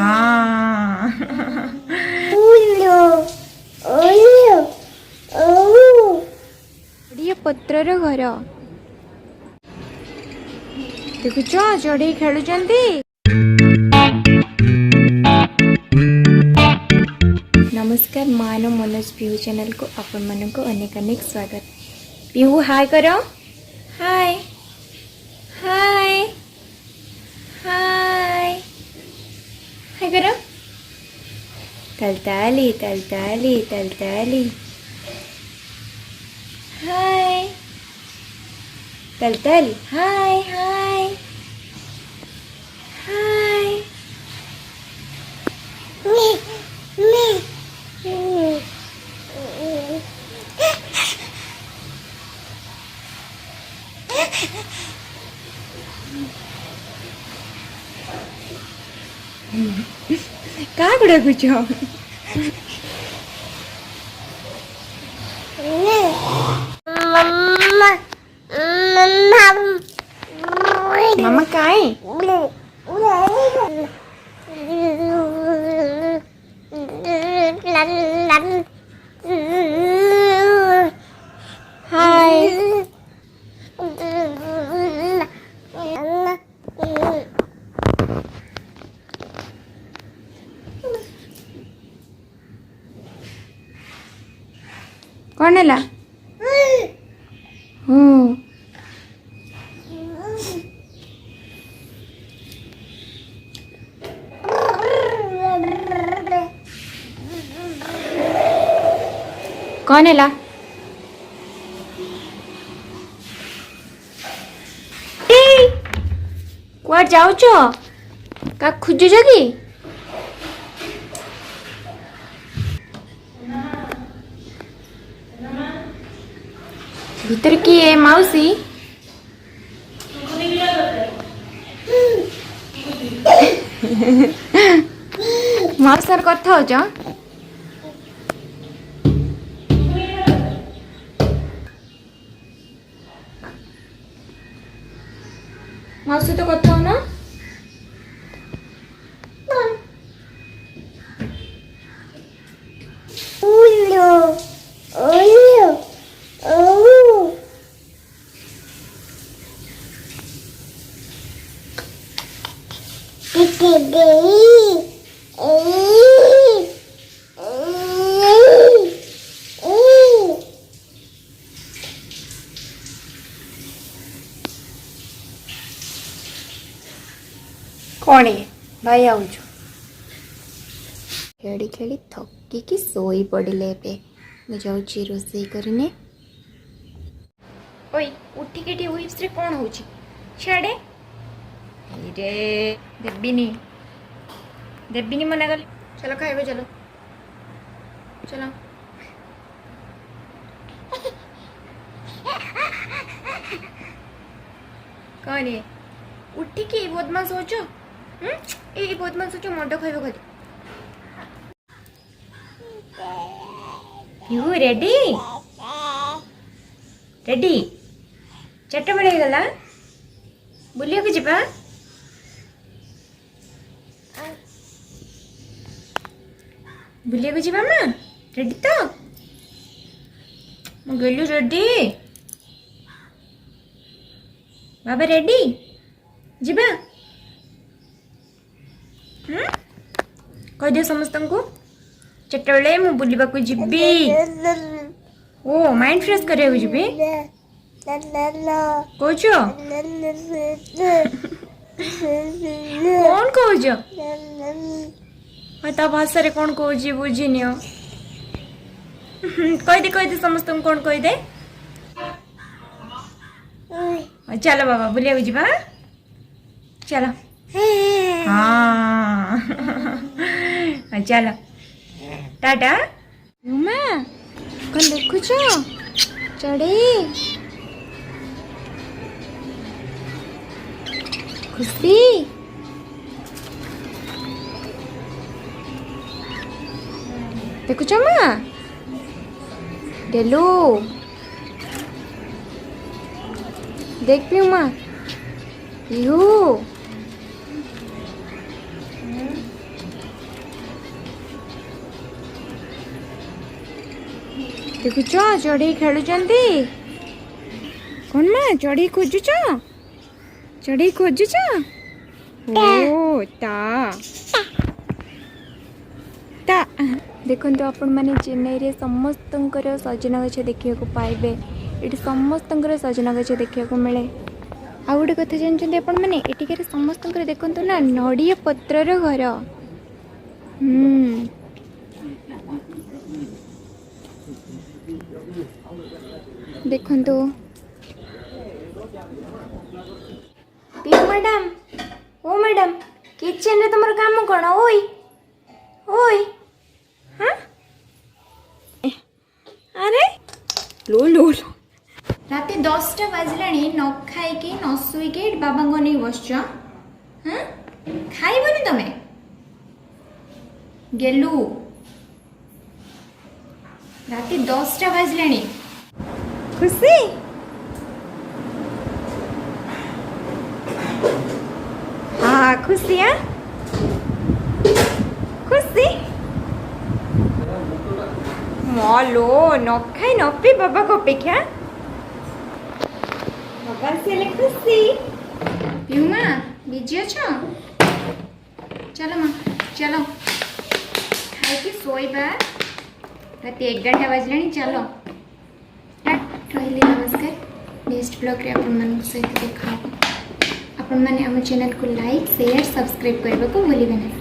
हाँ ये पत्रर घर देखुच चढ़ई खेलुचंती। नमस्कार मान मनोज पिहू चैनल को आपण मन को अनेक अनेक स्वागत। पिहू हाय करो, हाय हाय हाय हाय करो। तलताली तलताली तलताली हाय तलताली हाय हाय हाय कहाँ गुड़ा कुछ मामा काय हाय कौन है ला कौन है ला कुआर जाऊ का खोजुच कि भीतर किए मौसी मौसर कथा हो मौसी तो कथा हो ना कौन है भाई आउज खेली खेली थकी कि सोई पड़े पे मुझे रोसई करने ओई उठिक विप्स रे कौन हो छाड़े रे देबीनी मना कल चलो खाइबे चलो चलो कौन है उठिक बदमाश हो ए बदमाश हो मंड खाइब खाली यू रेडी रेडी चार्टा बेल गला बुलिया को जीवा बुलिया को जीवा मां रेडी तो मु गेलु रेडी बाबा रेडी जीवा कह दियो समस्त को चार्टा बेले मु बुलिबा को जीबी ओ माइंड फ्रेश करिया जीबी कौच कौन कौच ता भाषा रे कौन कौच बुझीनि कह दे समस्त कौन कह दे चलो बाबा बुलिया जीवा चलो हाँ चलो टाटा माँ कौन देखुच चढ़े खुशी देखुच माँ डेलू देख पियू माँ पिहू देखुच चढ़ई खेलुचंती कौन माँ चढ़ई खोजुच चढ़ई खोजुच ओ ता ता देखो आपण मैंने चेन्नई रे समस्त सजना गछ देखा पाइबे ये समस्त सजना गछ देखा मिले आ गोटे कथा जानते आपण मैंने एटिकार समस्त देखु ना नड़िया पत्र घर देखु पिहू मैडम ओ मैडम किचन रे तुम काम कौन ओई ओई हाँ अरे लो लो लो रात 10टा बाजला न खाई न शुईक बाबा को नहीं बसच हाँ खाइबनी तमे गेलु रात 10टा बाजला खुशी हाँ खुशी हाँ खुशी मलो न खाई न पी बाबा को अपेक्षा बाबा से खुशी पिहू माँ बिजी अच्छा चलो माँ चलो खाई शोबा रात 11टा बाजला चलो रही नमस्कार नेक्स्ट ब्लॉग रे अपन सहित देखा आपण मैंने आम चैनल को लाइक शेयर सब्सक्राइब करने को भूलिए नहीं।